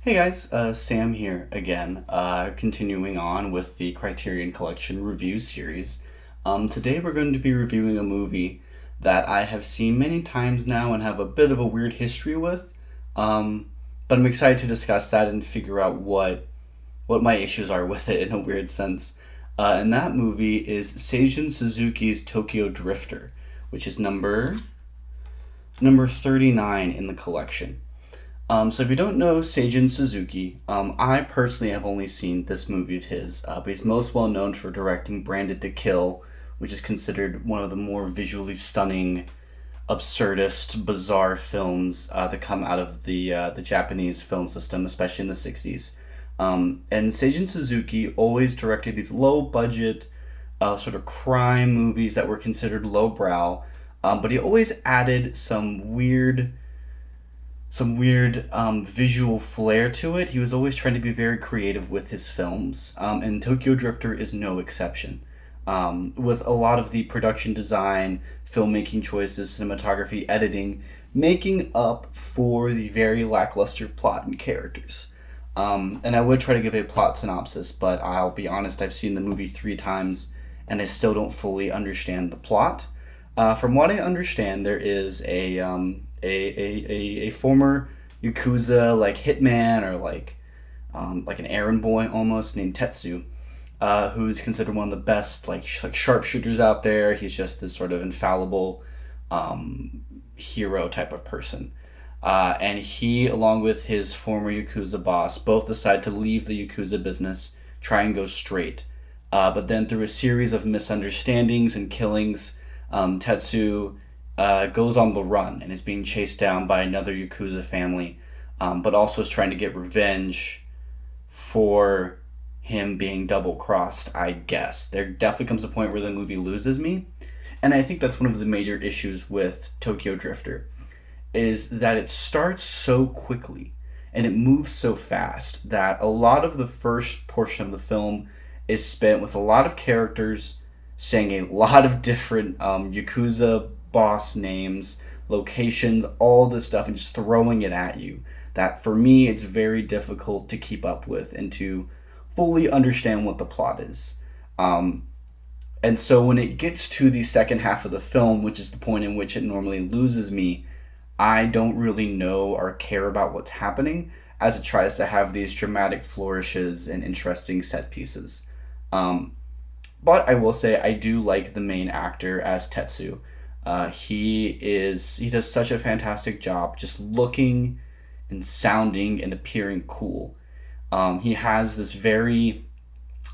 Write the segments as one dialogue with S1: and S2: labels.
S1: Hey guys, Sam here again, continuing on with the Criterion Collection review series. Today we're going to be reviewing a movie that I have seen many times now and have a bit of a weird history with. But I'm excited to discuss that and figure out what my issues are with it in a weird sense. And that movie is Seijun Suzuki's Tokyo Drifter, which is number 39 in the collection. So if you don't know Seijun Suzuki, I personally have only seen this movie of his, but he's most well known for directing Branded to Kill, which is considered one of the more visually stunning, absurdist, bizarre films that come out of the Japanese film system, especially in the '60s. And Seijun Suzuki always directed these low budget, sort of crime movies that were considered lowbrow, but he always added some weird visual flair to it. He was always trying to be very creative with his films, and Tokyo Drifter is no exception. With a lot of the production design, filmmaking choices, cinematography, editing, making up for the very lackluster plot and characters. And I would try to give a plot synopsis, but I'll be honest, I've seen the movie 3 times and I still don't fully understand the plot. From what I understand, there is a former yakuza like hitman or like an errand boy almost named Tetsu, who's considered one of the best like sharpshooters out there. He's just this sort of infallible hero type of person. And he, along with his former yakuza boss, both decide to leave the yakuza business, try and go straight. But then through a series of misunderstandings and killings, Tetsu goes on the run and is being chased down by another Yakuza family, but also is trying to get revenge for him being double crossed, I guess. There definitely comes a point where the movie loses me, and I think that's one of the major issues with Tokyo Drifter, is that it starts so quickly and it moves so fast that a lot of the first portion of the film is spent with a lot of characters saying a lot of different Yakuza boss names, locations, all this stuff, and just throwing it at you. That for me, it's very difficult to keep up with and to fully understand what the plot is. And so when it gets to the second half of the film, which is the point in which it normally loses me, I don't really know or care about what's happening as it tries to have these dramatic flourishes and interesting set pieces. But I will say I do like the main actor as Tetsu. He does such a fantastic job just looking and sounding and appearing cool. He has this very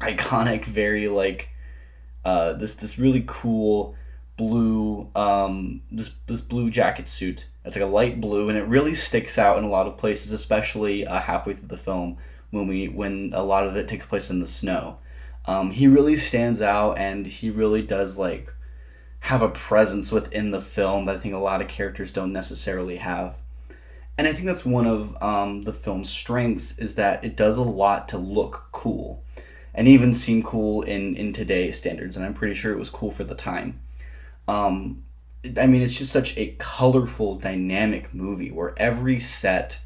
S1: iconic, very this really cool blue this blue jacket suit. It's like a light blue, and it really sticks out in a lot of places, especially halfway through the film when a lot of it takes place in the snow. He really stands out, and he really does have a presence within the film that I think a lot of characters don't necessarily have. And I think that's one of the film's strengths, is that it does a lot to look cool and even seem cool in today's standards, and I'm pretty sure it was cool for the time. It's just such a colorful, dynamic movie where every set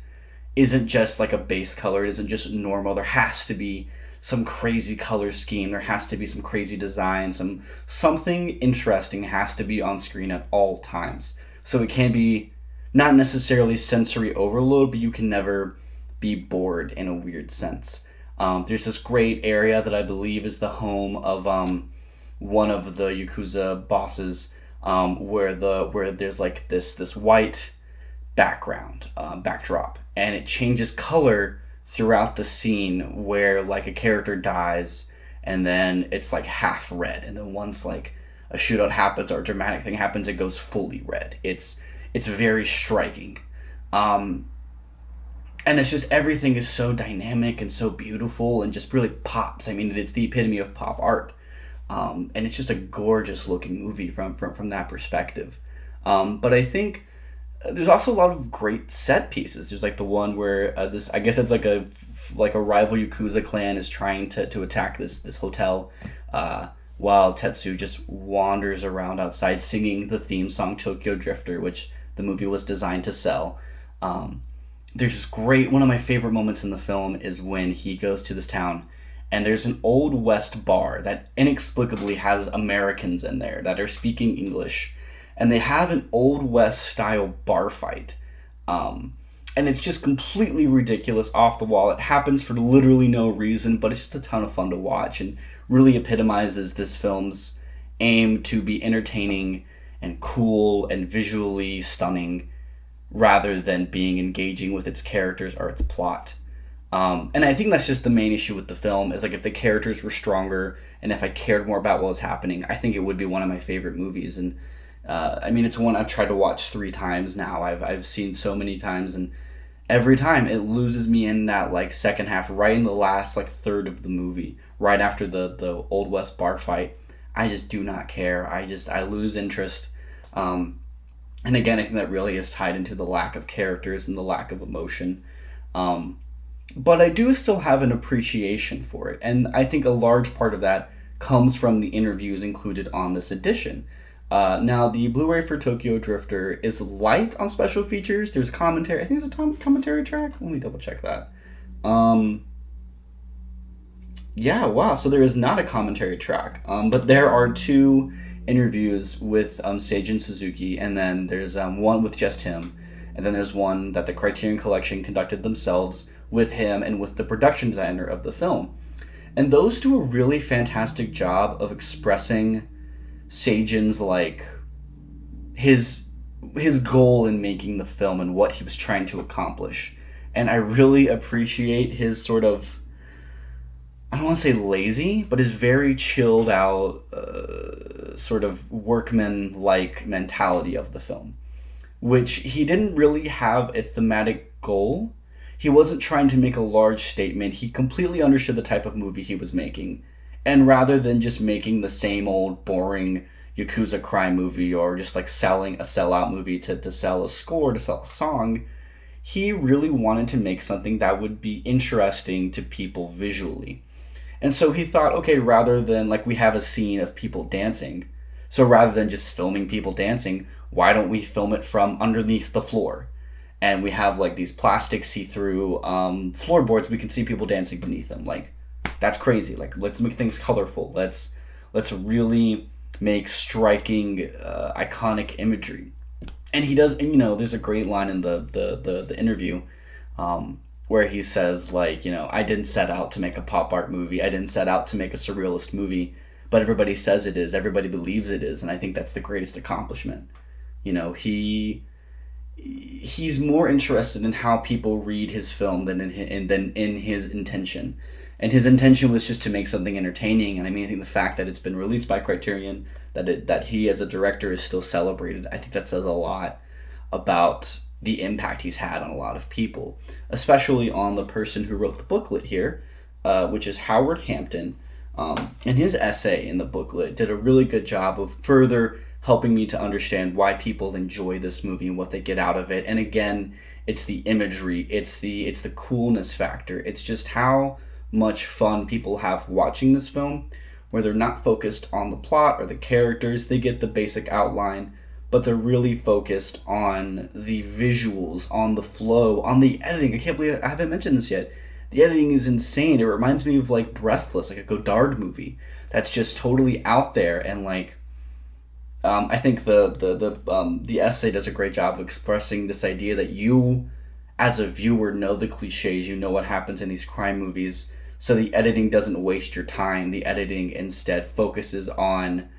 S1: isn't just like a base color, it isn't just normal. There has to be some crazy color scheme. There has to be some crazy design. Something interesting has to be on screen at all times. So it can be not necessarily sensory overload, but you can never be bored in a weird sense. There's this great area that I believe is the home of one of the Yakuza bosses, where there's like this white backdrop, and it changes color throughout the scene where like a character dies, and then it's like half red, and then once like a shootout happens or a dramatic thing happens, it goes fully red. It's very striking. And it's just, everything is so dynamic and so beautiful and just really pops. It's the epitome of pop art. And it's just a gorgeous looking movie from that perspective. But I think there's also a lot of great set pieces. There's like the one where I guess it's like a rival Yakuza clan is trying to attack this hotel, while Tetsu just wanders around outside singing the theme song Tokyo Drifter, which the movie was designed to sell. there's this great, one of my favorite moments in the film is when he goes to this town and there's an old west bar that inexplicably has Americans in there that are speaking English, and they have an old west style bar fight. And it's just completely ridiculous, off the wall. It happens for literally no reason, but it's just a ton of fun to watch and really epitomizes this film's aim to be entertaining and cool and visually stunning rather than being engaging with its characters or its plot. And I think that's just the main issue with the film, is like if the characters were stronger and if I cared more about what was happening, I think it would be one of my favorite movies. And I mean, it's one I've tried to watch 3 times now. I've seen so many times, and every time it loses me in that like second half, right in the last like third of the movie, right after the Old West bar fight. I just do not care. I lose interest. And again, I think that really is tied into the lack of characters and the lack of emotion. But I do still have an appreciation for it, and I think a large part of that comes from the interviews included on this edition. Now, the Blu-ray for Tokyo Drifter is light on special features. There's commentary. I think there's a commentary track. Let me double check that. Yeah, wow. So there is not a commentary track. But there are 2 interviews with Seijun Suzuki, and then there's one with just him, and then there's one that the Criterion Collection conducted themselves with him and with the production designer of the film. And those do a really fantastic job of expressing Seijun's like his goal in making the film and what he was trying to accomplish. And I really appreciate his sort of, I don't want to say lazy, but his very chilled out sort of workman-like mentality of the film, which he didn't really have a thematic goal. He wasn't trying to make a large statement. He completely understood the type of movie he was making. And rather than just making the same old boring Yakuza crime movie or just like selling a sellout movie to sell a score, to sell a song, he really wanted to make something that would be interesting to people visually. And so he thought, okay, rather than like we have a scene of people dancing, so rather than just filming people dancing, why don't we film it from underneath the floor? And we have like these plastic see-through floorboards. We can see people dancing beneath them. Like, that's crazy. Like, let's make things colorful. Let's really make striking, iconic imagery. And he does. And there's a great line in the interview, where he says like, I didn't set out to make a pop art movie. I didn't set out to make a surrealist movie, but everybody says it is. Everybody believes it is, and I think that's the greatest accomplishment. He's more interested in how people read his film than in his intention. And his intention was just to make something entertaining. And I mean, I think the fact that it's been released by Criterion, that he as a director is still celebrated, I think that says a lot about the impact he's had on a lot of people, especially on the person who wrote the booklet here, which is Howard Hampton. And his essay in the booklet did a really good job of further helping me to understand why people enjoy this movie and what they get out of it. And again, it's the imagery, it's the coolness factor. It's just how much fun people have watching this film, where they're not focused on the plot or the characters. They get the basic outline, but they're really focused on the visuals, on the flow, on the editing. I can't believe I haven't mentioned this yet. The editing is insane. It reminds me of like Breathless, like a Godard movie that's just totally out there. And like, I think the essay does a great job of expressing this idea that you, as a viewer, know the cliches, you know what happens in these crime movies, so the editing doesn't waste your time. The editing instead focuses on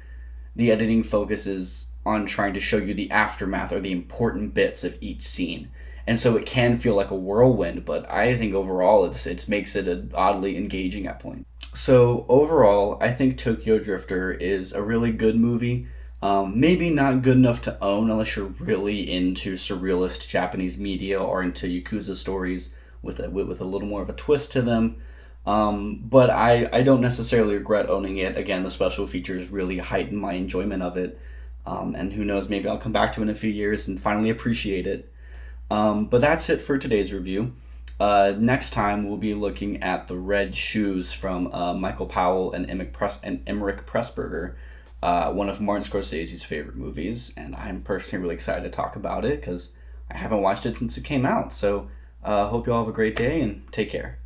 S1: trying to show you the aftermath or the important bits of each scene. And so it can feel like a whirlwind, but I think overall it makes it oddly engaging at points. So overall, I think Tokyo Drifter is a really good movie. Maybe not good enough to own unless you're really into surrealist Japanese media or into Yakuza stories with a little more of a twist to them. But I don't necessarily regret owning it. Again, the special features really heighten my enjoyment of it. And who knows, maybe I'll come back to it in a few years and finally appreciate it. But that's it for today's review. Next time we'll be looking at The Red Shoes from Michael Powell and Emmerich Pressburger. One of Martin Scorsese's favorite movies, and I'm personally really excited to talk about it because I haven't watched it since it came out. So Hope you all have a great day and take care.